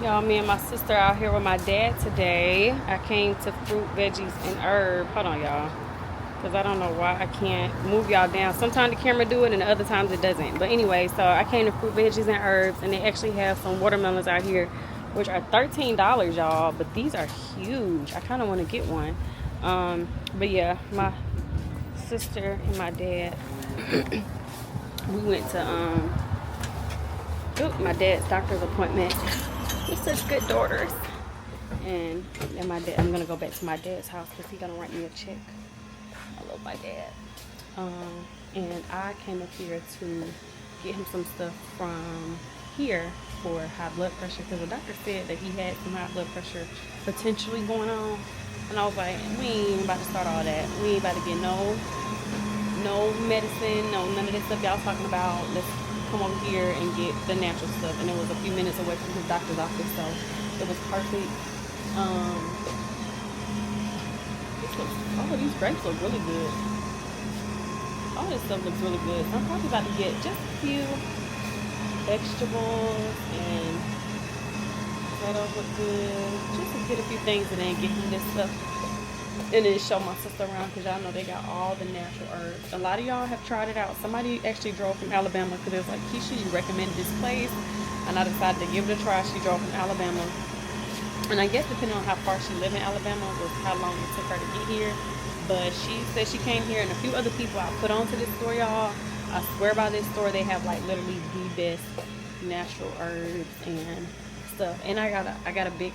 Y'all, me and my sister out here with my dad today. I came to fruit, veggies, and herb. Hold on, y'all. Because I don't know why I can't move y'all down. Sometimes the camera do it and other times it doesn't. But anyway, so I came to fruit, veggies, and herbs. And they actually have some watermelons out here, which are $13, y'all. But these are huge. I kind of want to get one. But yeah, my sister and my dad, we went to my dad's doctor's appointment. We're such good daughters. And then my dad, I'm gonna go back to my dad's house because he's gonna write me a check. I love my dad. And I came up here to get him some stuff from here for high blood pressure because the doctor said that he had some high blood pressure potentially going on. And I was like, we ain't about to start all that. We ain't about to get no medicine, none of this stuff y'all talking about. Let's come over here and get the natural stuff. And it was a few minutes away from his doctor's office, so it was perfect. These grapes look really good. All this stuff looks really good. So I'm probably about to get just a few vegetables, and potatoes look good. Just to get a few things and then get him this stuff. And then show my sister around because y'all know they got all the natural herbs. A lot of y'all have tried it out. Somebody actually drove from Alabama because it was like, Keesha, you recommended this place. And I decided to give it a try. She drove from Alabama. And I guess depending on how far she lived in Alabama was how long it took her to get here. But she said she came here, and a few other people I put onto this store, y'all. I swear by this store, they have like literally the best natural herbs and stuff. And I got a big,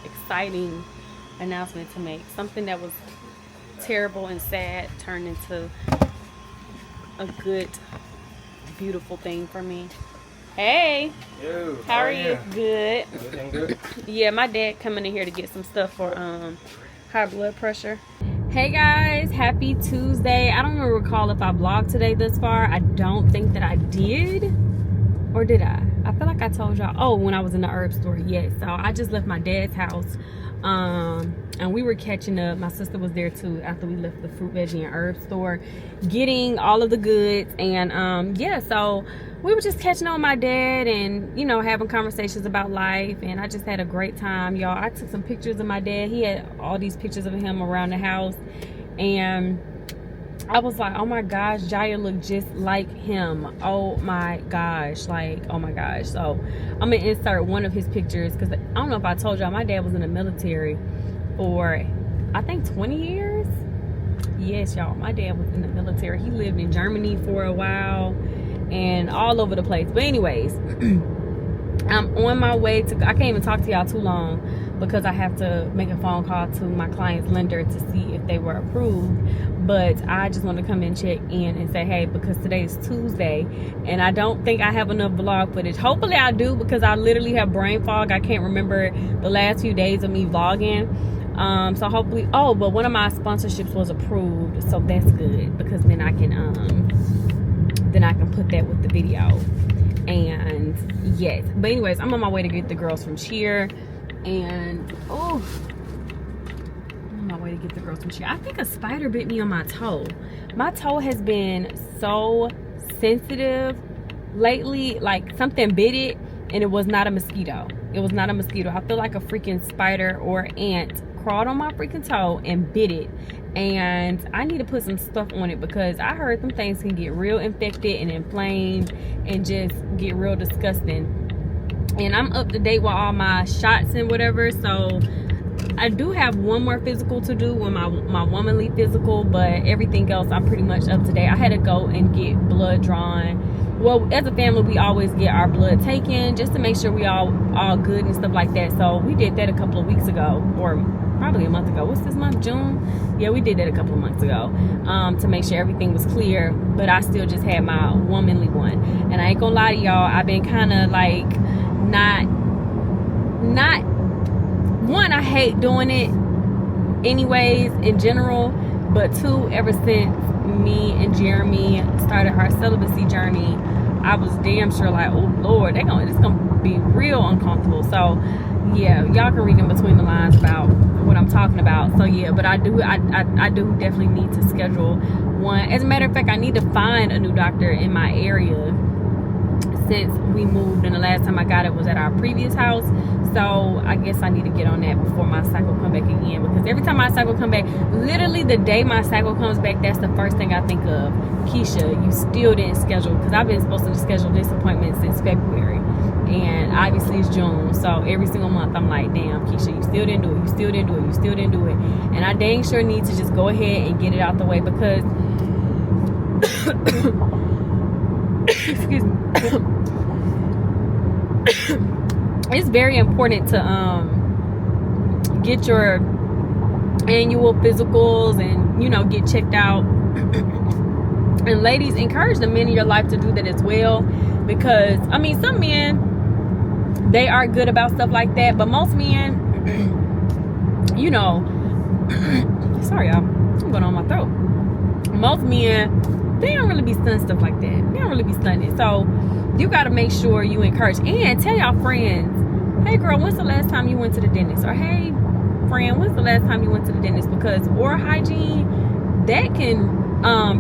exciting announcement to make. Something that was terrible and sad turned into a good, beautiful thing for me. Hey. Yo, how are you? Good. Everything good? Yeah, my dad coming in here to get some stuff for high blood pressure. Hey guys, happy Tuesday. I don't recall if I vlogged today thus far. I don't think that I did. Or did I? I feel like I told y'all. Oh, when I was in the herb store, yes. So I just left my dad's house. And we were catching up. My sister was there too after we left the fruit, veggie, and herb store, getting all of the goods. And yeah, so we were just catching up with my dad and, you know, having conversations about life. And I just had a great time, y'all. I took some pictures of my dad. He had all these pictures of him around the house. And I was like, oh my gosh, Jiya looked just like him. Oh my gosh, like, oh my gosh. So I'm gonna insert one of his pictures because I don't know if I told y'all, my dad was in the military for I think 20 years. Yes, y'all, my dad was in the military. He lived in Germany for a while and all over the place. But anyways, I'm on my way to, I can't even talk to y'all too long because I have to make a phone call to my client's lender to see if they were approved. But I just want to come and check in and say, hey, because today is Tuesday and I don't think I have enough vlog footage. Hopefully I do, because I literally have brain fog. I can't remember the last few days of me vlogging. So hopefully, oh, but one of my sponsorships was approved, so that's good, because then I can put that with the video. And yes, but anyways, I'm on my way to get the girls from cheer. And oh, I'm on my way to get the girls from cheer. I think a spider bit me on my toe. My toe has been so sensitive lately, like something bit it, and it was not a mosquito. It was not a mosquito. I feel like a freaking spider or ant crawled on my freaking toe and bit it. And I need to put some stuff on it because I heard some things can get real infected and inflamed and just get real disgusting. And I'm up to date with all my shots and whatever, so I do have one more physical to do with my womanly physical, but everything else I'm pretty much up to date. I had to go and get blood drawn. Well, as a family, we always get our blood taken just to make sure we all good and stuff like that. So we did that a couple of weeks ago, or probably a month ago. What's this month? June? Yeah, we did that a couple of months ago, to make sure everything was clear. But I still just had my womanly one. And I ain't gonna lie to y'all, I've been kind of like not one, I hate doing it anyways in general, but two, ever since me and Jeremy started our celibacy journey, I was damn sure like, oh Lord, it's gonna be real uncomfortable. So yeah, y'all can read in between the lines about what I'm talking about. So yeah, but I do definitely need to schedule one. As a matter of fact, I need to find a new doctor in my area since we moved, and the last time I got it was at our previous house. So I guess I need to get on that before my cycle come back again, because every time my cycle come back, literally the day my cycle comes back, that's the first thing I think of. Keisha, you still didn't schedule, because I've been supposed to schedule this appointment since February, and obviously it's June. So every single month I'm like, damn, Keisha, you still didn't do it, you still didn't do it, you still didn't do it. And I dang sure need to just go ahead and get it out the way, because excuse me. It's very important to get your annual physicals and, you know, get checked out. And ladies, encourage the men in your life to do that as well, because I mean, some men, they are good about stuff like that, but most men, you know, sorry y'all, I'm going on my throat. Most men, they don't really be stunting stuff like that. They don't really be stunting it. So you got to make sure you encourage, and tell y'all friends, hey girl, when's the last time you went to the dentist? Or hey friend, when's the last time you went to the dentist? Because oral hygiene, that can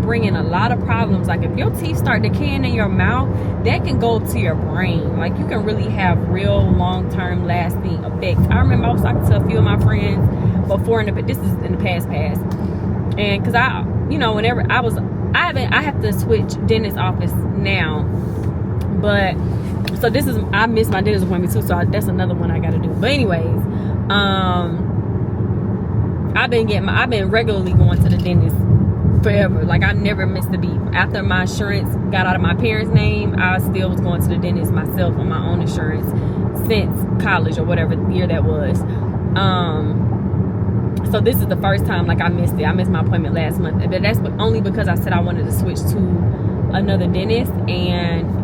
bring in a lot of problems. Like if your teeth start decaying in your mouth, that can go to your brain. Like you can really have real long-term lasting effects. I remember I was talking to a few of my friends before, this is in the past, and because I, you know, whenever I have to switch dentist office now, but so this is, I missed my dentist appointment too, so that's another one I got to do. But anyways, I've been regularly going to the dentist forever. Like I never missed a beat. After my insurance got out of my parents' name, I still was going to the dentist myself on my own insurance since college or whatever year that was. So this is the first time like I missed it. I missed my appointment last month, but that's only because I said I wanted to switch to another dentist,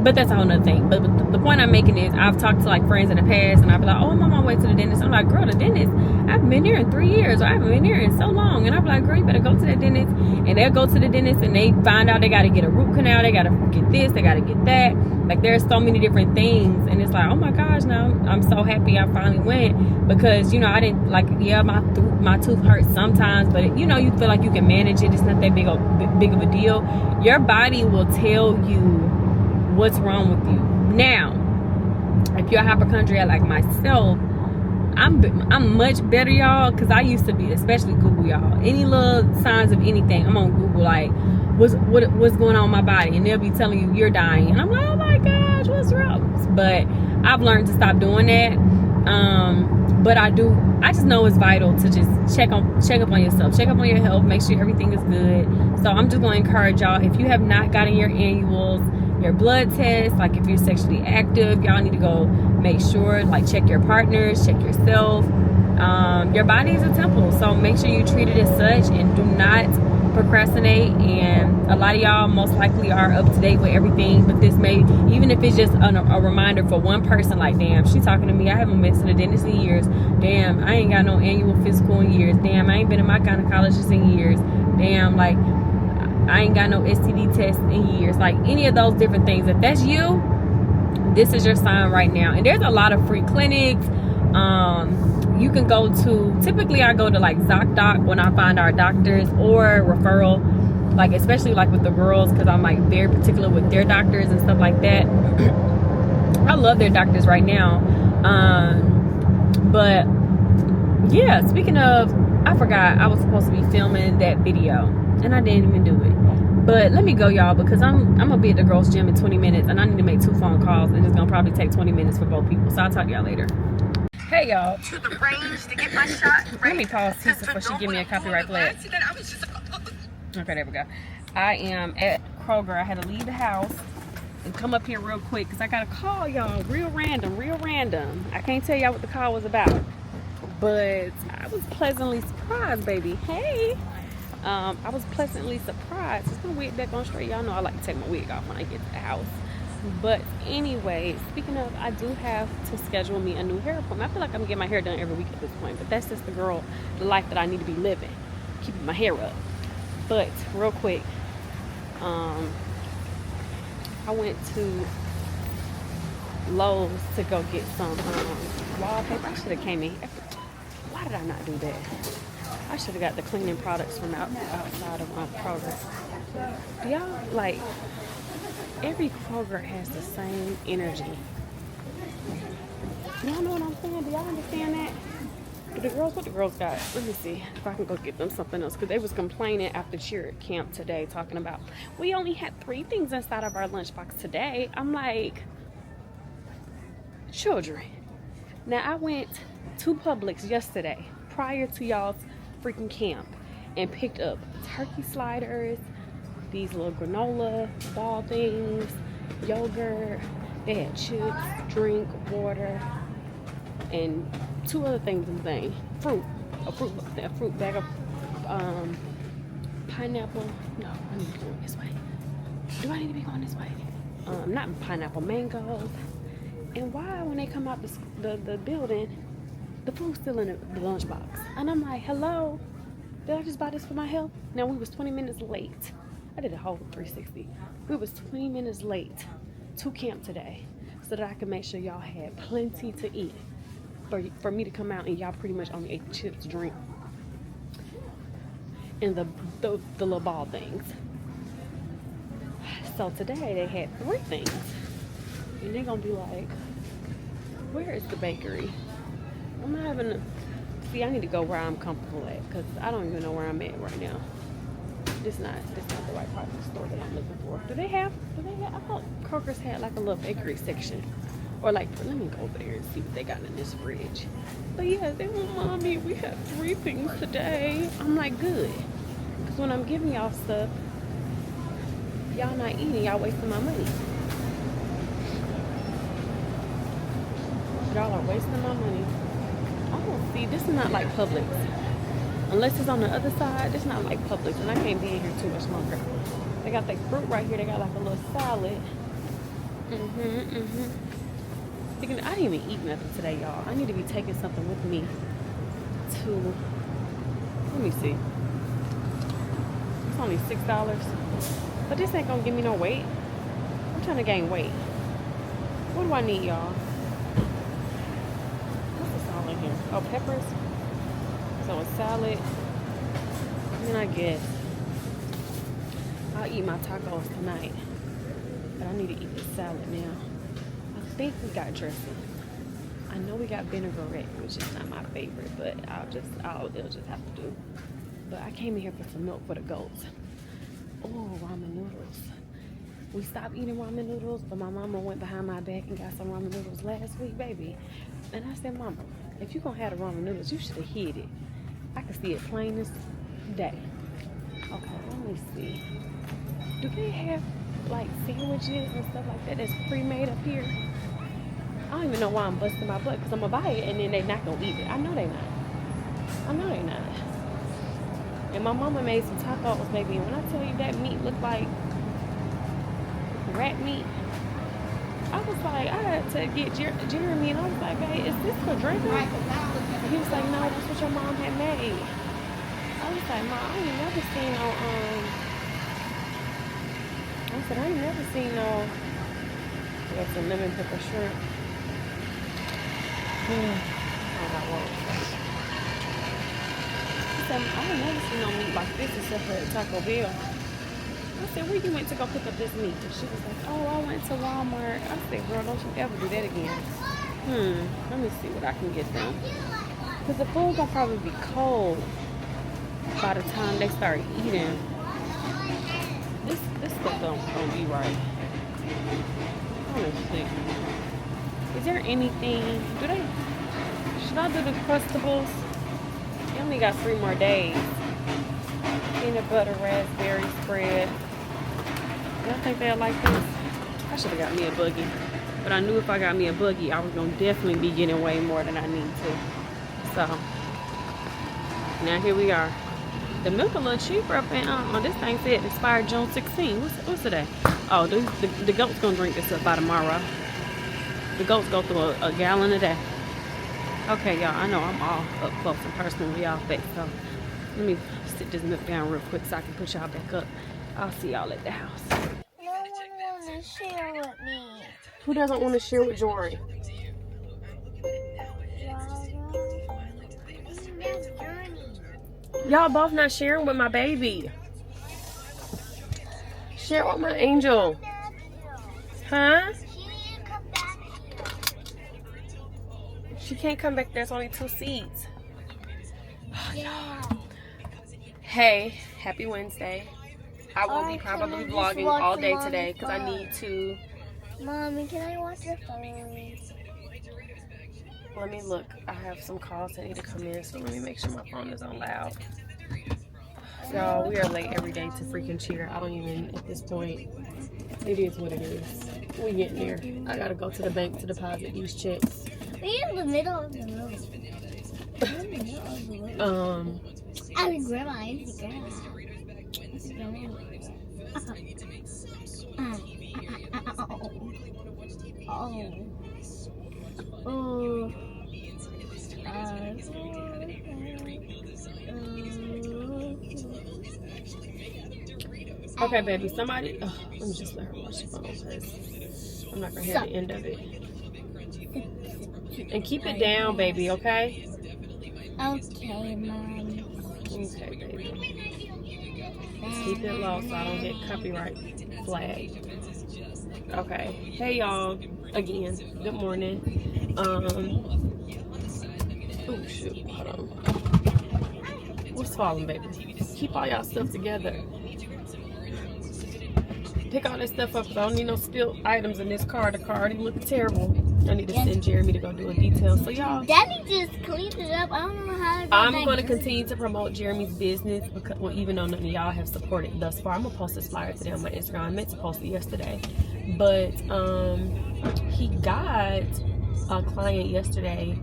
but that's a whole nother thing. But the point I'm making is, I've talked to like friends in the past, and I'll be like, oh, I'm on my way to the dentist. I'm like, girl, the dentist, I haven't been here in 3 years, or I haven't been here in so long. And I'll be like, girl, you better go to that dentist. And they'll go to the dentist and they find out they got to get a root canal, they got to get this, they got to get that. Like there's so many different things, and it's like, oh my gosh, now I'm so happy I finally went, because you know, I didn't, like, yeah, my tooth hurts sometimes, but you know, you feel like you can manage it. It's not that big of a deal. Your body will tell you what's wrong with you. Now, if you're a hypochondriac like myself, I'm much better, y'all, because I used to be, especially Google, y'all, any little signs of anything, I'm on Google, like what's going on in my body, and they'll be telling you you're dying, and I'm like, oh my gosh, what's wrong? But I've learned to stop doing that. But I just know it's vital to just check up on yourself, check up on your health, make sure everything is good. So I'm just going to encourage y'all, if you have not gotten your annuals, your blood tests, like if you're sexually active, y'all need to go make sure, like, check your partners, check yourself. Your body is a temple, so make sure you treat it as such, and do not procrastinate. And a lot of y'all most likely are up to date with everything, but this may, even if it's just a reminder for one person, like, damn, she talking to me, I haven't been to the dentist in years, damn, I ain't got no annual physical in years, damn, I ain't been in my gynecologist in years, damn, like, I ain't got no STD test in years. Like any of those different things, if that's you, this is your sign right now. And there's a lot of free clinics you can go to. Typically I go to like ZocDoc when I find our doctors, or referral, like especially like with the girls, because I'm like very particular with their doctors and stuff like that. I love their doctors right now. But yeah, speaking of, I forgot I was supposed to be filming that video and I didn't even do it. But let me go, y'all, because I'm gonna be at the girls gym in 20 minutes and I need to make 2 phone calls, and it's gonna probably take 20 minutes for both people. So I'll talk to y'all later. Hey y'all, to the range to get my shot. Let me pause Keesha before she give me a copyright flag. Okay, there we go. I am at Kroger. I had to leave the house and come up here real quick because I got a call, y'all. Real random. I can't tell y'all what the call was about, but I was pleasantly surprised, baby. Hey. I was pleasantly surprised. Is my wig back on straight? Y'all know I like to take my wig off when I get to the house. But anyway, speaking of, I do have to schedule me a new hair appointment. I feel like I'm getting my hair done every week at this point, but that's just the life that I need to be living, keeping my hair up. But real quick, I went to Lowe's to go get some wallpaper. I should have came in. Why did I not do that? I should have got the cleaning products from outside of my Kroger. Do y'all, like, every Kroger has the same energy. Y'all know what I'm saying? Do y'all understand that? The girls, what the girls got? Let me see if I can go get them something else. Because they was complaining after cheer camp today, talking about, we only had 3 things inside of our lunchbox today. I'm like, children. Now, I went to Publix yesterday, prior to y'all's freaking camp, and picked up turkey sliders, these little granola ball things, yogurt. They had chips, drink, water, and 2 other things in the thing. A fruit bag of pineapple. No, I need to be going this way. Do I need to be going this way? Not pineapple, mangoes. And why, when they come out the building, the food's still in the lunchbox? And I'm like, hello, did I just buy this for my health? Now, we was 20 minutes late. I did a whole 360. We was 20 minutes late to camp today so that I could make sure y'all had plenty to eat. For me to come out and y'all pretty much only ate chips, drink, and the little ball things. So today they had 3 things. And they're gonna be like, where is the bakery? I'm not having to see, I need to go where I'm comfortable at, because I don't even know where I'm at right now. This not the right part of the store that I'm looking for. Do they have, I thought Kroger's had like a little bakery section. Or like, let me go over there and see what they got in this fridge. But yeah, they were, Mommy, we had 3 things today. I'm like, good. Because when I'm giving y'all stuff, y'all not eating, y'all wasting my money. Y'all are wasting my money. I don't see, this is not like Publix. Unless it's on the other side, it's not like Publix. And I can't be in here too much longer. They got the fruit right here. They got like a little salad. I didn't even eat nothing today, y'all. I need to be taking something with me to, let me see. It's only $6. But this ain't gonna give me no weight. I'm trying to gain weight. What do I need, y'all? What's this all in here? Oh, peppers. So a salad. And then I guess I'll eat my tacos tonight. But I need to eat this salad now. I think we got dressing. I know we got vinaigrette, which is not my favorite, but it'll just have to do. But I came in here for some milk for the goats. Oh, ramen noodles. We stopped eating ramen noodles, but my mama went behind my back and got some ramen noodles last week, baby. And I said, Mama, if you gonna have the ramen noodles, you should have hid it. I can see it plain as day. Okay, let me see. Do they have like sandwiches and stuff like that that's pre-made up here? I don't even know why I'm busting my butt, because I'm gonna buy it and then they not gonna eat it. I know they not. And my mama made some tacos, baby, and when I tell you that meat looked like rat meat, I was like, I had to get Jeremy, and I was like, hey, is this for drinking? And he was like, no, that's what your mom had made. I was like, Mom, I ain't never seen no, I said, I ain't never seen no, got some lemon pepper shrimp. I said, I ain't never seen no meat like this except for at Taco Bell. I said, where you went to go pick up this meat? And she was like, oh, I went to Walmart. I said, girl, don't you ever do that again. Let me see what I can get them. Because the food gonna probably be cold by the time they start eating. This stuff don't be right. Honestly. Is there anything, should I do the Crustables? You only got 3 more days. Peanut butter, raspberry spread. Y'all think they'll like this? I should have got me a buggy. But I knew if I got me a buggy, I was going to definitely be getting way more than I need to. So, now here we are. The milk a little cheaper up in, this thing said expired June 16. What's today? Oh, the goat's going to drink this up by tomorrow. The goats go through a gallon a day. Okay, y'all, I know I'm all up close and personal with y'all face, so let me sit this milk down real quick so I can put y'all back up. I'll see y'all at the house. No one wants to share with me. Who doesn't want to share with Jori? That's Journie. Y'all both not sharing with my baby. Share with my angel. Huh? She didn't come back here. She can't come back. There's only 2 seats. Yeah. Hey, happy Wednesday. I will be Alright, probably can I just vlogging watch all the day mommy today because I phone? need to. Mommy, can I watch your phone? Let me look. I have some calls that need to come in, so let me make sure my phone is on loud. Y'all, we are late every day to freaking cheer. I don't even, at this point, it is what it is. We getting there. I gotta go to the bank to deposit these checks. We're in the middle of the road. We're in the middle of the road. I mean, Grandma, it's the grandma. It's the grandma. Okay, baby, somebody. Oh, let me just let her watch the phone because I'm not gonna hear the end of it. And keep it down, baby, okay? Okay, Mom. Okay, baby. Keep it low so I don't get copyright flagged. Okay. Hey, y'all. Again, good morning. Oh, shoot. Hold on. What's falling, baby? Keep all y'all stuff together. Pick all this stuff up because I don't need no spilled items in this car. The car already looks terrible. I need to send Jeremy to go do a detail. So y'all, Daddy just cleaned it up. I don't know how to I'm going to continue to promote Jeremy's business because, well, even though none of y'all have supported thus far, I'm going to post this flyer today on my Instagram. I meant to post it yesterday. But he got a client yesterday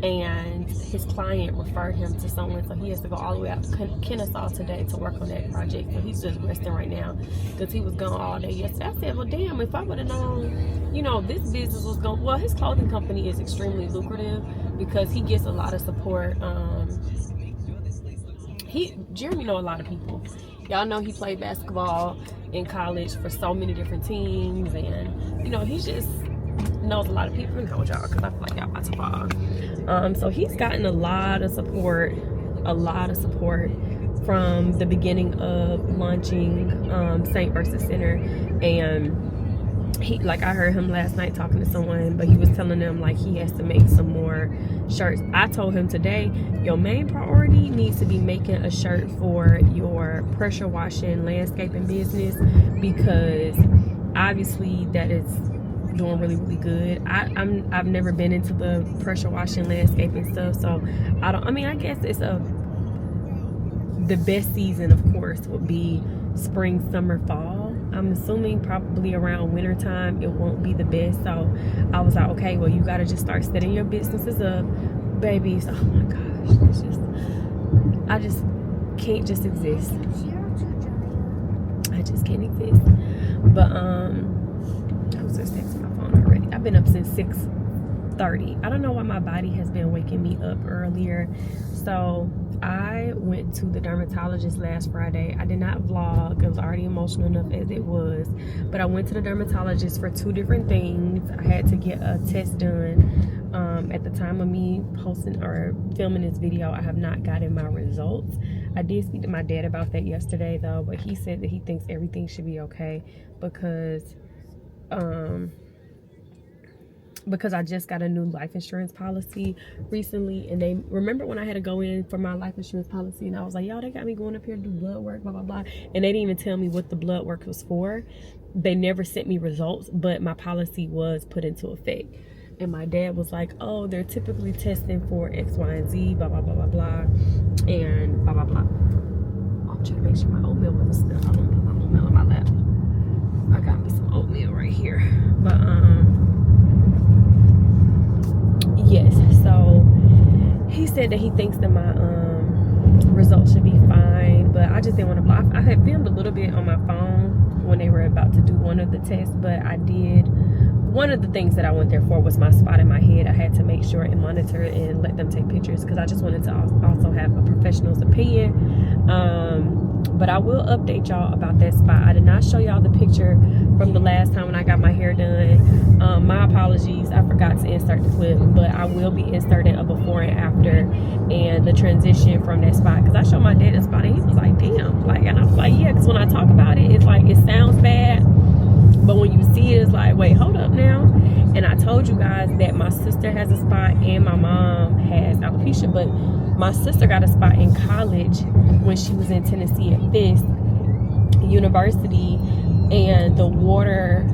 and his client referred him to someone, so he has to go all the way out to Kennesaw today to work on that project. So he's just resting right now because he was gone all day yesterday. I said, well, damn, if I would have known, you know, this business was going, well, his clothing company is extremely lucrative because he gets a lot of support. Jeremy know a lot of people. Y'all know he played basketball in college for so many different teams, and you know, he just knows a lot of people. Know y'all, because I feel like y'all about to fall. So he's gotten a lot of support from the beginning of launching Saint versus Center. And he, like, I heard him last night talking to someone, but he was telling them like he has to make some more shirts. I told him today, your main priority needs to be making a shirt for your pressure washing landscaping business, because obviously that is doing really good. I've never been into the pressure washing landscaping stuff, so I guess it's the best season, of course, would be spring, summer, fall. I'm assuming probably around winter time it won't be the best. So I was like, okay, well, you got to just start setting your businesses up, babies. Oh my gosh, it's just, I just can't just exist. I just can't exist. But I was just texting my phone already. I've been up since 6:30. I don't know why my body has been waking me up earlier. So I went to the dermatologist last Friday. I did not vlog. It was already emotional enough as it was. But I went to the dermatologist for 2 different things. I had to get a test done. At the time of me posting or filming this video, I have not gotten my results. I did speak to my dad about that yesterday though, but he said that he thinks everything should be okay because I just got a new life insurance policy recently, and they remember when I had to go in for my life insurance policy and I was like, y'all, they got me going up here to do blood work, blah blah blah, and they didn't even tell me what the blood work was for. They never sent me results, but my policy was put into effect. And my dad was like, oh, they're typically testing for X, Y, and Z, blah blah blah blah blah, and blah blah blah. I'm trying to make sure my oatmeal wasn't stuck. I don't put my oatmeal on my lap. I got me some oatmeal right here. But yes, so he said that he thinks that my results should be fine, but I just didn't want to block. I had filmed a little bit on my phone when they were about to do one of the tests, but I did, one of the things that I went there for was my spot in my head. I had to make sure and monitor and let them take pictures because I just wanted to also have a professional's opinion. But I will update y'all about that spot. I did not show y'all the picture from the last time when I got my hair done. My apologies, I forgot to insert the clip, but I will be inserting a before and after and the transition from that spot, because I showed my dad the spot and he was like, damn, like, and I was like, yeah, because when I talk about it, it's like, it sounds bad, But when you see it, it's like, wait, hold up now. And I told you guys that my sister has a spot and my mom has alopecia, but my sister got a spot in college when she was in Tennessee at Fisk University, and the water,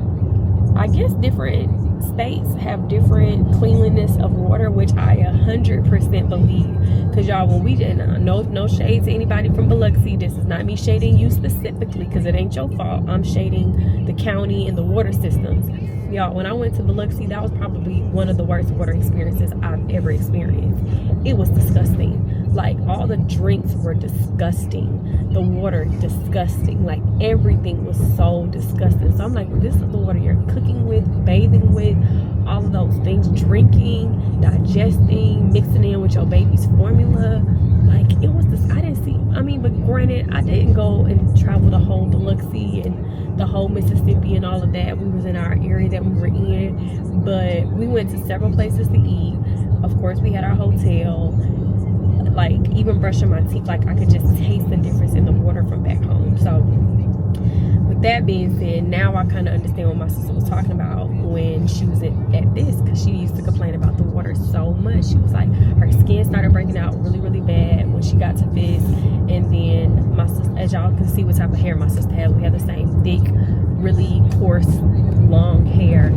I guess different states have different cleanliness of water, which I 100% believe. Because y'all, when we did no shade to anybody from Biloxi, this is not me shading you specifically, because it ain't your fault. I'm shading the county and the water systems. Y'all, when I went to Biloxi, that was probably one of the worst water experiences I've ever experienced. It was disgusting. Like, all the drinks were disgusting, the water disgusting, like everything was so disgusting. So I'm like, well, this is the water you're cooking with, bathing with, all of those things, drinking, digesting, mixing in with your baby's formula. Like, it was this, I didn't see, I mean, but granted, I didn't go and travel the whole Biloxi and the whole Mississippi and all of that. We was in our area that we were in, but we went to several places to eat. Of course, we had our hotel. Like, even brushing my teeth, like, I could just taste the difference in the water from back home. So with that being said, now I kind of understand what my sister was talking about when she was at this, because she used to complain about the water so much. She was like, her skin started breaking out really, really bad when she got to Fisk. And then my sister, as y'all can see what type of hair my sister had, we had the same thick, really coarse, long hair.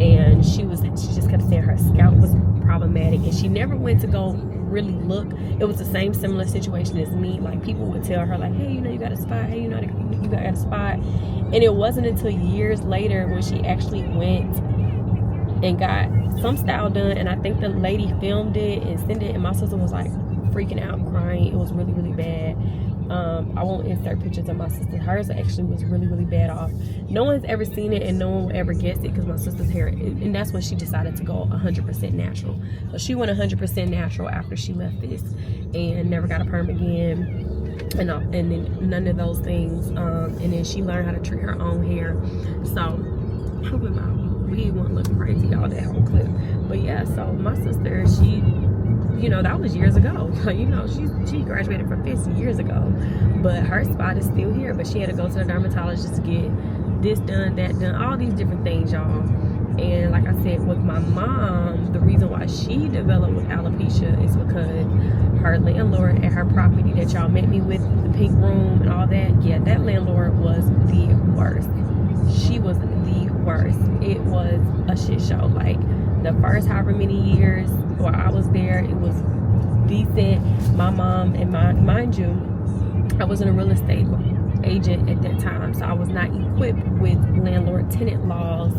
And she just kept saying her scalp was problematic, and she never went to go really look. It was the same similar situation as me. Like, people would tell her, like, hey, you know, you got a spot, hey, you know, you got a spot. And it wasn't until years later when she actually went and got some style done, and I think the lady filmed it and sent it, and my sister was like freaking out, crying. It was really, really bad. I won't insert pictures of my sister. Hers actually was really, really bad off. No one's ever seen it, and no one will ever guess it, because my sister's hair, and that's when she decided to go 100% natural. So she went 100% natural after she left this, and never got a perm again, and then none of those things. And then she learned how to treat her own hair. So hopefully my weed wasn't looking crazy, y'all, that whole clip. But yeah, so my sister, she, you know, that was years ago. You know, she graduated from Fisk years ago, but her spot is still here. But she had to go to the dermatologist to get this done, that done, all these different things, y'all. And like I said, with my mom, the reason why she developed with alopecia is because her landlord at her property that y'all met me with, the pink room and all that, yeah, that landlord was the worst. She was the worst. It was a shit show. Like, the first however many years while I was there, it was decent. My mom, and mind you, I wasn't a real estate agent at that time, so I was not equipped with landlord tenant laws.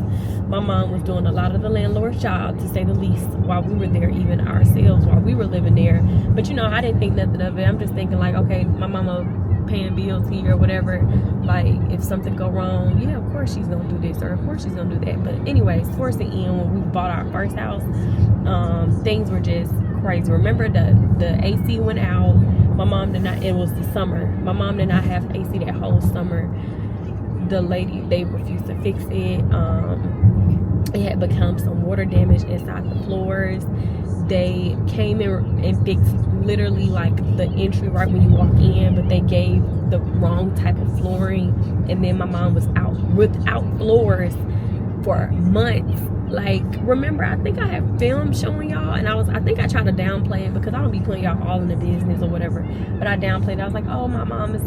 My mom was doing a lot of the landlord's job, to say the least, while we were there, even ourselves while we were living there. But you know, I didn't think nothing of it. I'm just thinking like, okay, my mama paying bills here or whatever, like if something go wrong, yeah, of course she's gonna do this, or of course she's gonna do that. But anyways, towards the end, when we bought our first house, things were just crazy. Remember, the AC went out. My mom did not, it was the summer, my mom did not have AC that whole summer. The lady, they refused to fix it. It had become some water damage inside the floors. They came in and fixed literally like the entry right when you walk in, but they gave the wrong type of flooring, and then my mom was out without floors for months. Like, remember, I think I have film showing y'all, and I think I tried to downplay it, because I don't be putting y'all all in the business or whatever, but I downplayed it. I was like, oh, my mom is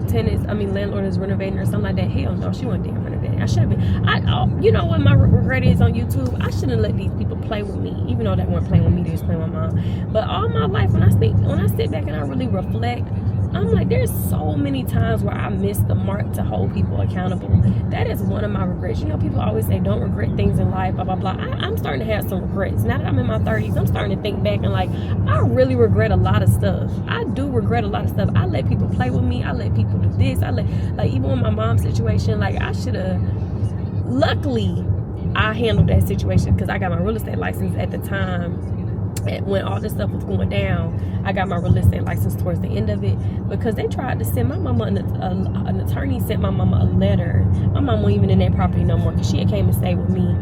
landlord is renovating or something like that. Hell no, she wasn't damn renovating. I should have been. You know what my regret is on YouTube? I shouldn't let these people play with me, even though they weren't playing with me, they was playing with my mom. But all my life, when I sit back and I really reflect, I'm like, there's so many times where I missed the mark to hold people accountable. That is one of my regrets. You know, people always say don't regret things in life, blah, blah, blah. I'm starting to have some regrets. Now that I'm in my 30s, I'm starting to think back and like, I really regret a lot of stuff. I do regret a lot of stuff. I let people play with me. I let people do this. Like, even with my mom's situation, like, I should have, luckily, I handled that situation because I got my real estate license at the time. When all this stuff was going down, I got my real estate license towards the end of it, because they tried to send my mama, an attorney sent my mama a letter. My mama wasn't even in that property no more, because she had came and stayed with me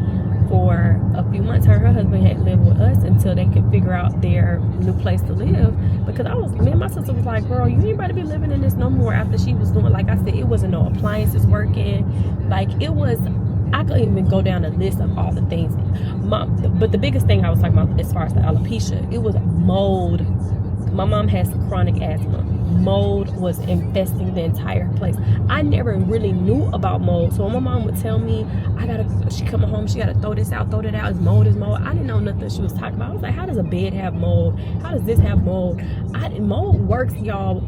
for a few months. Her and her husband had lived with us until they could figure out their new place to live, because me and my sister was like, girl, you ain't about to be living in this no more. After she was doing, like I said, it wasn't no appliances working, like it was I couldn't even go down the list of all the things. But the biggest thing I was talking about as far as the alopecia, it was mold. My mom has chronic asthma. Mold was infesting the entire place. I never really knew about mold. So when my mom would tell me, she come home, she gotta throw this out, throw that out, it's mold, it's mold. I didn't know nothing she was talking about. I was like, how does a bed have mold? How does this have mold? Mold works, y'all.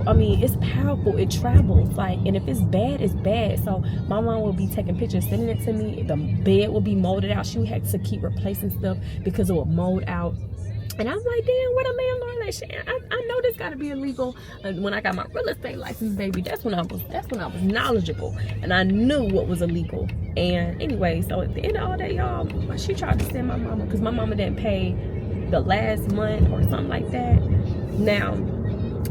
I mean, it's powerful. It travels. Like, and if it's bad, it's bad. So my mom will be taking pictures, sending it to me. The bed will be molded out. She had to keep replacing stuff because it would mold out. And I'm like, damn, what a landlord like. I know this gotta be illegal. And when I got my real estate license, baby, that's when I was knowledgeable, and I knew what was illegal. And anyway, so at the end of all that, y'all, she tried to send my mama, because my mama didn't pay the last month or something like that. Now,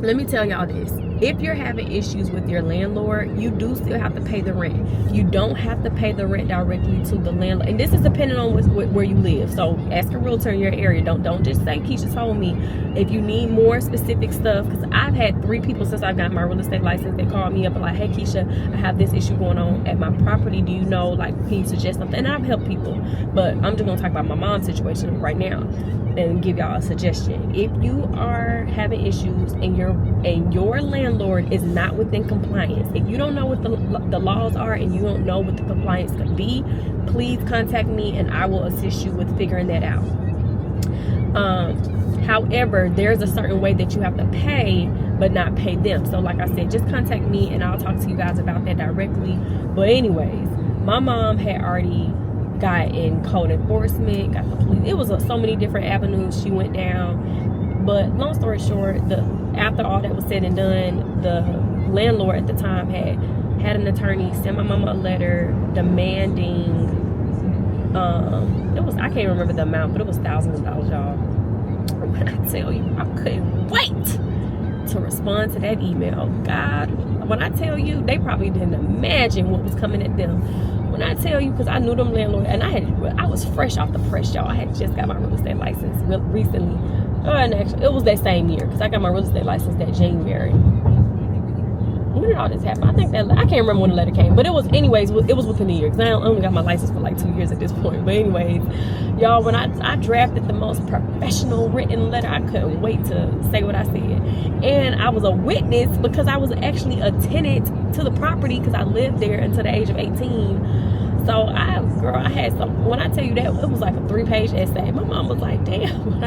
let me tell y'all this. If you're having issues with your landlord, you do still have to pay the rent. You don't have to pay the rent directly to the landlord. And this is depending on where you live. So ask a realtor in your area. Don't just say Keesha told me. If you need more specific stuff, because I've had 3 people since I've got my real estate license, they called me up and like, hey Keesha, I have this issue going on at my property. Do you know, like, can you suggest something? And I've helped people. But I'm just gonna talk about my mom's situation right now and give y'all a suggestion. If you are having issues and your landlord is not within compliance, if you don't know what the laws are and you don't know what the compliance could be, please contact me and I will assist you with figuring that out. However, there's a certain way that you have to pay but not pay them. So like I said, just contact me and I'll talk to you guys about that directly. But anyways, my mom had already got in code enforcement, got the police. It was so many different avenues she went down. But long story short, after all that was said and done, the landlord at the time had an attorney send my mama a letter demanding, I can't remember the amount, but it was thousands of dollars, y'all. When I tell you, I couldn't wait to respond to that email. God, when I tell you, they probably didn't imagine what was coming at them. When I tell you, because I knew them landlords, and I was fresh off the press, y'all. I had just got my real estate license recently. And actually, it was that same year, because I got my real estate license that January. When did all this happen? I can't remember when the letter came, but it was within a year, because I only got my license for like 2 years at this point. But anyways, y'all, when I drafted the most professional written letter, I couldn't wait to say what I said. And I was a witness because I was actually a tenant to the property, because I lived there until the age of 18. So I had some, when I tell you that, it was like a 3-page essay. My mom was like, damn,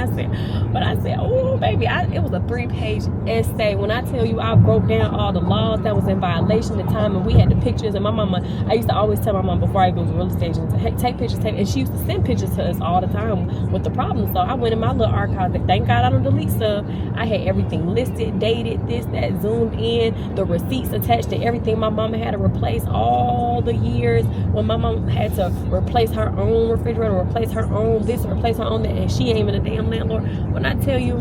but I said, oh baby, it was a 3-page essay. When I tell you, I broke down all the laws that was in violation at the time, and we had the pictures. And my mama, I used to always tell my mom before I go to real estate agent to, hey, take pictures, and she used to send pictures to us all the time with the problems. So I went in my little archive, and thank God I don't delete stuff. I had everything listed, dated, this, that, zoomed in, the receipts attached to everything. My mama had to replace all the years when my mom had to replace her own refrigerator, replace her own this, replace her own that, and she ain't even a damn landlord. When I tell you,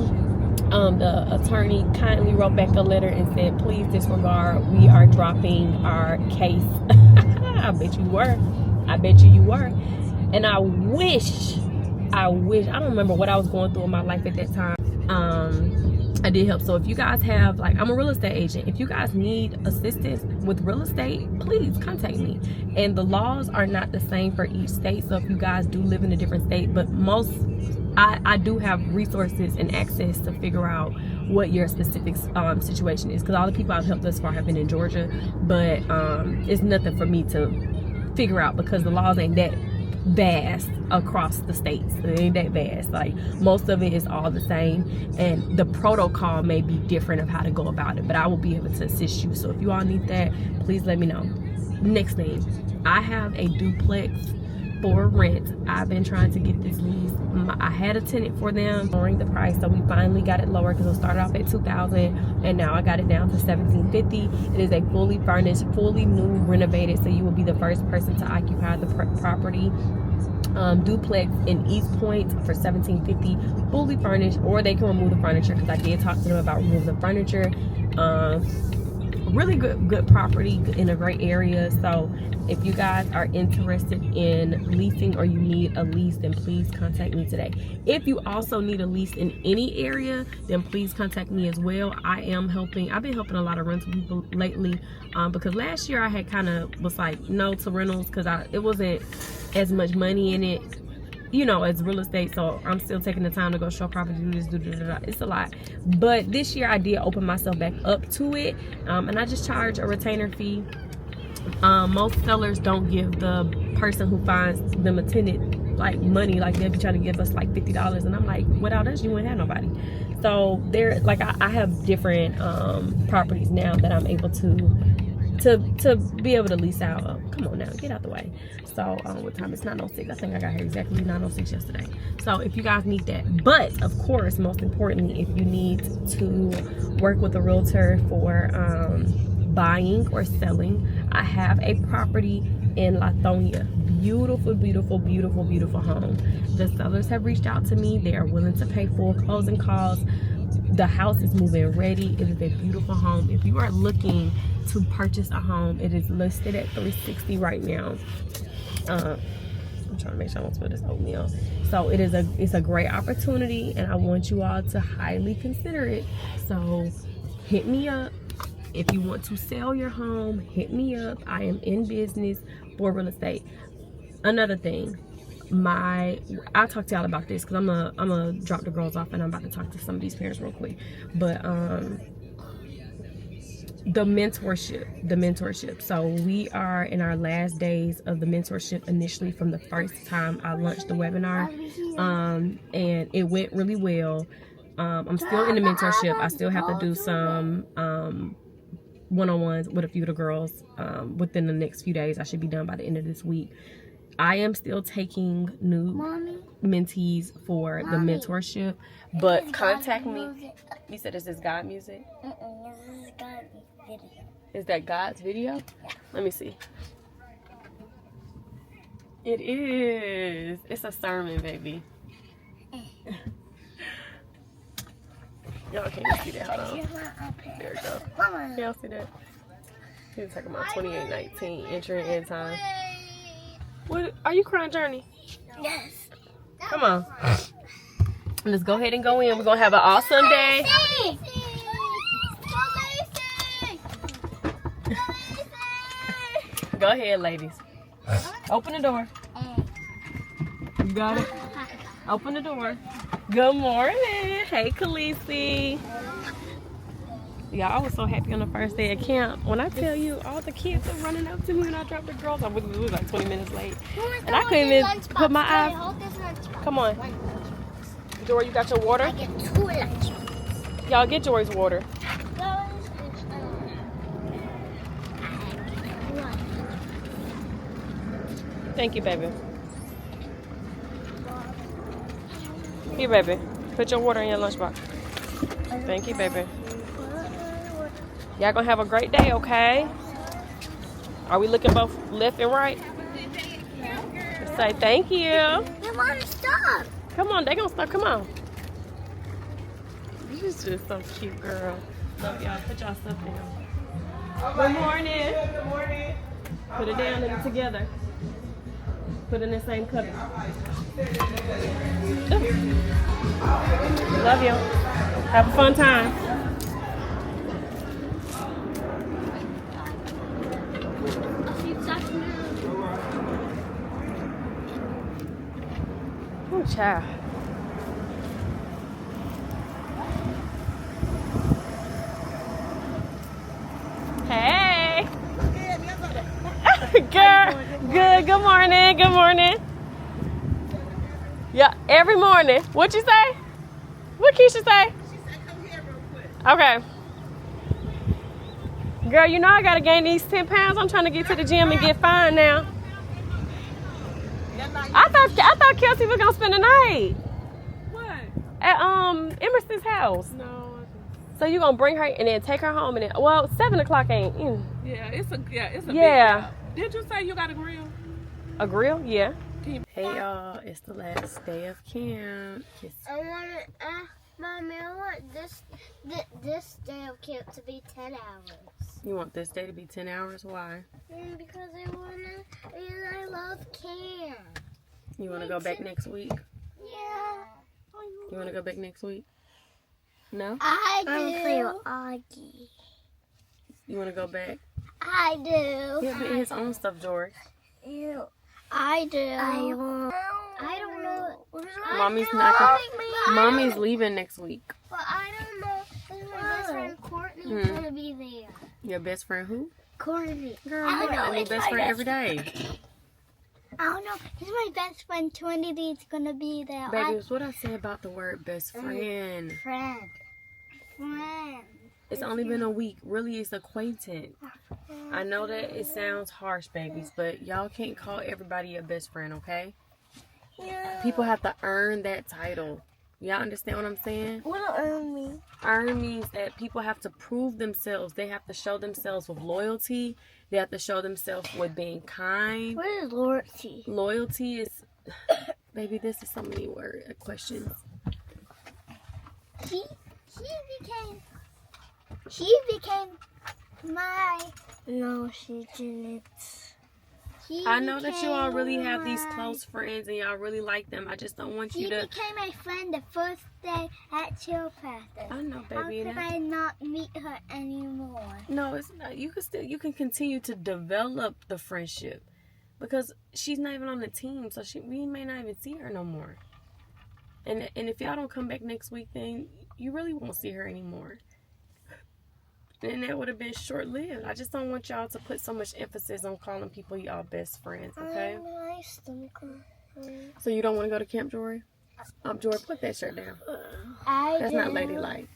the attorney kindly wrote back a letter and said, please disregard, we are dropping our case. I bet you were. And I wish, I don't remember what I was going through in my life at that time. I did help. So if you guys have, like, I'm a real estate agent. If you guys need assistance with real estate, please contact me. And the laws are not the same for each state. So if you guys do live in a different state, but I do have resources and access to figure out what your specific situation is. Because all the people I've helped thus far have been in Georgia, but it's nothing for me to figure out because the laws ain't that vast across the states. It ain't that vast. Like, most of it is all the same, and the protocol may be different of how to go about it, but I will be able to assist you. So if you all need that, please let me know. Next thing, I have a duplex for rent. I've been trying to get this lease. I had a tenant for them, lowering the price, so we finally got it lower because it started off at $2,000 and now I got it down to $1,750. It is a fully furnished, fully new, renovated, so you will be the first person to occupy the property. Duplex in East Point for $1,750, fully furnished, or they can remove the furniture because I did talk to them about removing the furniture. really good property in a great area. So if you guys are interested in leasing or you need a lease, then please contact me today. If you also need a lease in any area, then please contact me as well. I've been helping a lot of rental people lately, because last year I had kind of was like no to rentals because it wasn't as much money in it, you know, as real estate. So I'm still taking the time to go show property, do this, it's a lot. But this year I did open myself back up to it, and I just charge a retainer fee. Most sellers don't give the person who finds them a tenant like money. Like they'll be trying to give us like $50, and I'm like, without us you wouldn't have nobody. So there, like I have different properties now that I'm able to be able to lease out. Come on now, get out the way. So what time? It's 9:06. I think I got here exactly 9:06 yesterday. So if you guys need that, but of course, most importantly, if you need to work with a realtor for buying or selling, I have a property in Lithonia. Beautiful, beautiful, beautiful, beautiful home. The sellers have reached out to me. They are willing to pay full closing costs. The house is moving ready. It is a beautiful home. If you are looking to purchase a home, it is listed at $360 right now. I'm trying to make sure I don't spill this oatmeal. So it's a great opportunity, and I want you all to highly consider it. So hit me up. If you want to sell your home, hit me up. I am in business for real estate. Another thing, I'll talk to y'all about this because I'm gonna drop the girls off and I'm about to talk to some of these parents real quick. But the mentorship. So we are in our last days of the mentorship initially from the first time I launched the webinar, and it went really well. I'm still in the mentorship. I still have to do some one-on-ones with a few of the girls within the next few days. I should be done by the end of this week. I am still taking new mentees for the mentorship, but contact me. You said this is God music? This is God's video. Is that God's video? Let me see. It is. It's a sermon, baby. Y'all can't see that. Hold on. There we go. Y'all see that? He's talking about 28:19, entering end time. What? Are you crying, Journey? Yes. Come on. Let's go ahead and go in. We're going to have an awesome day. Go ahead, ladies. Open the door. You got it? Open the door. Good morning. Hey, Kaylee. Y'all, I was so happy on the first day of camp. When I tell you, all the kids are running up to me when I dropped the girls. I was like 20 minutes late. And I couldn't even put my eyes. Come on. Jory, you got your water? I get 2 lunchboxes. Y'all get Jory's water. Thank you, baby. Here, baby. Put your water in your lunchbox. Thank you, baby. Y'all gonna have a great day, okay? Are we looking both left and right? Say thank you. They want to stop. Come on, they gonna stop. Come on. You're just so cute, girl. Love y'all. Put y'all stuff down. Good morning. Good morning. Put it down and together. Put it in the same cupboard. Love you. Have a fun time. Oh, child. Hey. Girl, good. Good morning. Good morning. Yeah, every morning. What you say? What Keesha say? She said come here real quick. Okay. Girl, you know I gotta gain these 10 pounds. I'm trying to get to the gym and get fine now. I thought Kelsey was gonna spend the night. What? At Emerson's house. No. So you gonna bring her and then take her home and then 7 o'clock ain't Yeah, it's a big Yeah. gap. Did you say you got a grill? a grill? Yeah. Hey y'all, it's the last day of camp. I want Mommy, I want this day of camp to be 10 hours. You want this day to be 10 hours? Why? Because I love camp. You want to go back next week? Yeah. You want to go back next week? No? I play with Augie. You want to go back? I do. Yeah, but his own stuff, George. Ew. I do. I don't know. Mommy's not gonna, Mommy's leaving next week. But I don't know if my best friend Courtney's gonna be there. Your best friend who? Courtney. Girl, you got a new best friend every day. I don't know. This is my best friend Twinity is gonna be there. Baby, it's what I said about the word best friend. Friend. It's only been a week. Really, it's acquaintance. I know that it sounds harsh, babies, but y'all can't call everybody your best friend, okay? Yeah. People have to earn that title. Y'all understand what I'm saying? What does earn mean? Earn means that people have to prove themselves. They have to show themselves with loyalty. They have to show themselves with being kind. What is loyalty? Loyalty is... Baby, this is so many questions. She became my... No, she didn't. I know that you all really have these close friends and y'all really like them. I just don't want you to... She became my friend the first day at chill practice. I know, baby. How could I not meet her anymore? No, it's not. You can continue to develop the friendship because she's not even on the team, so we may not even see her no more. And if y'all don't come back next week, then you really won't see her anymore. And that would have been short-lived. I just don't want y'all to put so much emphasis on calling people y'all best friends, okay? My stomach. So you don't want to go to camp, Jori? Jori, put that shirt down. That's not ladylike.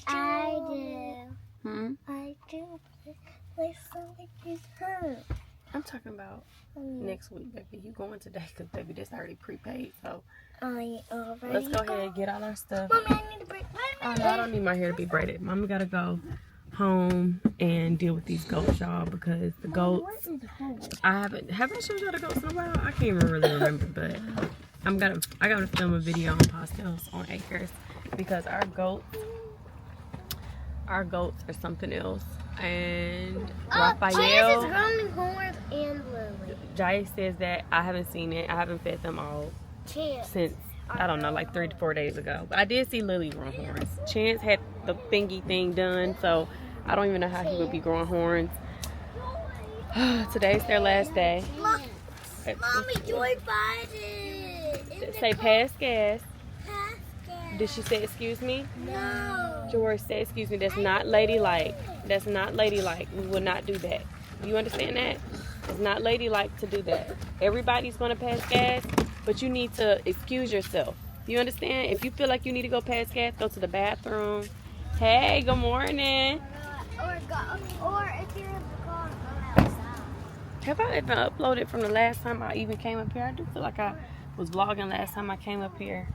I do. I do. My stomach is hurt. I'm talking about next week, baby. You going today because, baby, this already prepaid, so... Let's go ahead and get all our stuff. Mommy, I need to braid. Oh, no, I don't need my hair to be braided. Mommy got to go home and deal with these goats, y'all, because the goats... Have I showed y'all the goats in a while? I can't even really remember, but I gotta film a video on Postells on Acres because our goats are something else. And Raphael... growing horns and Lily. Jiya says that I haven't seen it. I haven't fed them all since, I don't know, like 3 to 4 days ago. But I did see Lily growing horns. Chance had the thingy thing done, so I don't even know how he would be growing horns. Today's their last day. Mommy, Joy find it. Say pass gas. Pass gas. Did she say excuse me? No. George said excuse me. That's not ladylike. That's not ladylike. We will not do that. You understand that? It's not ladylike to do that. Everybody's going to pass gas, but you need to excuse yourself. You understand? If you feel like you need to go pass gas, go to the bathroom. Hey, good morning. Or if you're in the car, go outside. Have I even uploaded from the last time I even came up here? I do feel like I was vlogging last time I came up here.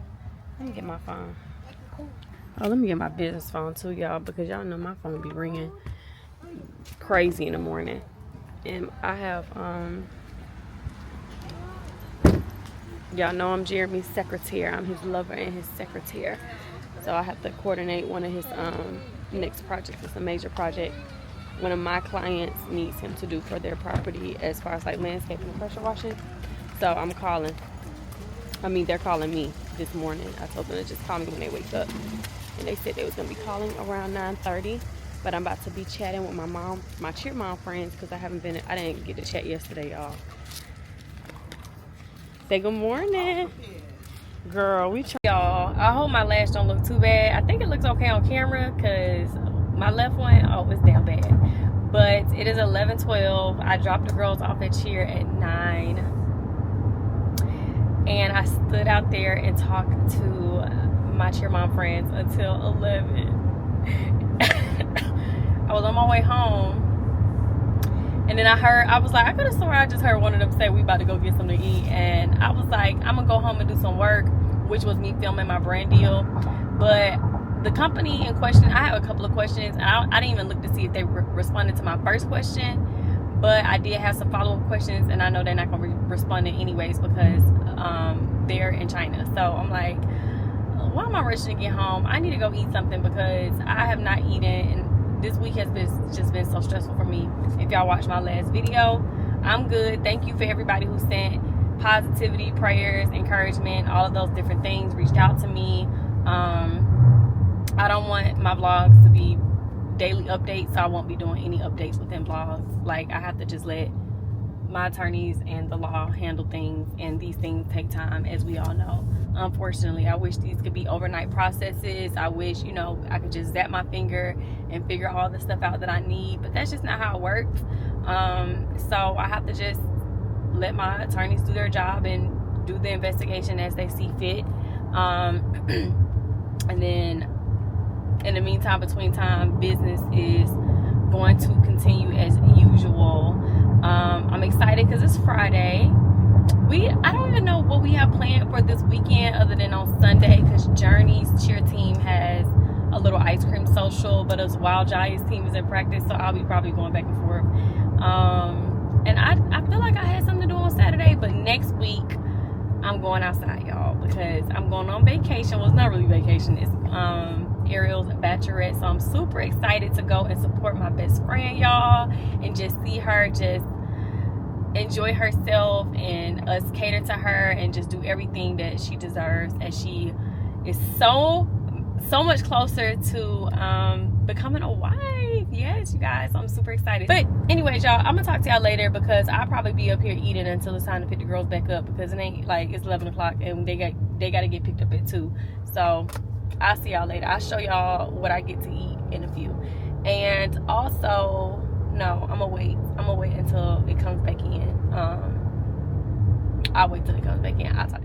Let me get my phone. Oh, let me get my business phone too, y'all, because y'all know my phone be ringing crazy in the morning. And I have, y'all know I'm Jeremy's secretary. I'm his lover and his secretary. So I have to coordinate one of his next projects. It's a major project one of my clients needs him to do for their property as far as like landscaping and pressure washing. So I'm calling. They're calling me this morning. I told them to just call me when they wake up. And they said they was going to be calling around 9:30. But I'm about to be chatting with my mom, my cheer mom friends, because I didn't get to chat yesterday, y'all. Say good morning. Girl, we try. Y'all, I hope my lash don't look too bad. I think it looks okay on camera, because my left one, oh, it's down bad. But it is 11:12. I dropped the girls off at cheer at 9. And I stood out there and talked to my cheer mom friends until 11. I was on my way home, and then I was like, I could have sworn I just heard one of them say we about to go get something to eat, and I was like, I'm gonna go home and do some work, which was me filming my brand deal. But the company in question, I have a couple of questions. I didn't even look to see if they responded to my first question, but I did have some follow-up questions, and I know they're not gonna respond anyways because they're in China. So I'm like, why am I rushing to get home? I need to go eat something because I have not eaten this week has just been so stressful for me. If y'all watched my last video, I'm good. Thank you for everybody who sent positivity, prayers, encouragement, all of those different things, reached out to me. I don't want my vlogs to be daily updates, so I won't be doing any updates within vlogs. Like, I have to just let my attorneys and the law handle things, and these things take time, as we all know. Unfortunately, I wish these could be overnight processes. I wish, you know, I could just zap my finger and figure all the stuff out that I need, but that's just not how it works. So I have to just let my attorneys do their job and do the investigation as they see fit. And then in the meantime, between time, business is going to continue as usual. I'm excited because it's Friday. I don't even know what we have planned for this weekend other than on Sunday, because Journie's cheer team has a little ice cream social, but as while Jiya's team is in practice, so I'll be probably going back and forth. And I feel like I had something to do on Saturday, but next week I'm going outside, y'all, because I'm going on vacation. Well, it's not really vacation, it's Ariel's bachelorette, so I'm super excited to go and support my best friend, y'all, and just see her just enjoy herself and us cater to her and just do everything that she deserves, as she is so much closer to becoming a wife. Yes, you guys, I'm super excited. But anyways, y'all, I'm gonna talk to y'all later, because I'll probably be up here eating until it's time to pick the girls back up, because it ain't like it's 11 o'clock and they gotta get picked up at 2. So I'll see y'all later. I'll show y'all what I get to eat in a few. And also, no, I'm gonna wait until it comes back in. I'll wait till it comes back in. I'll talk to you.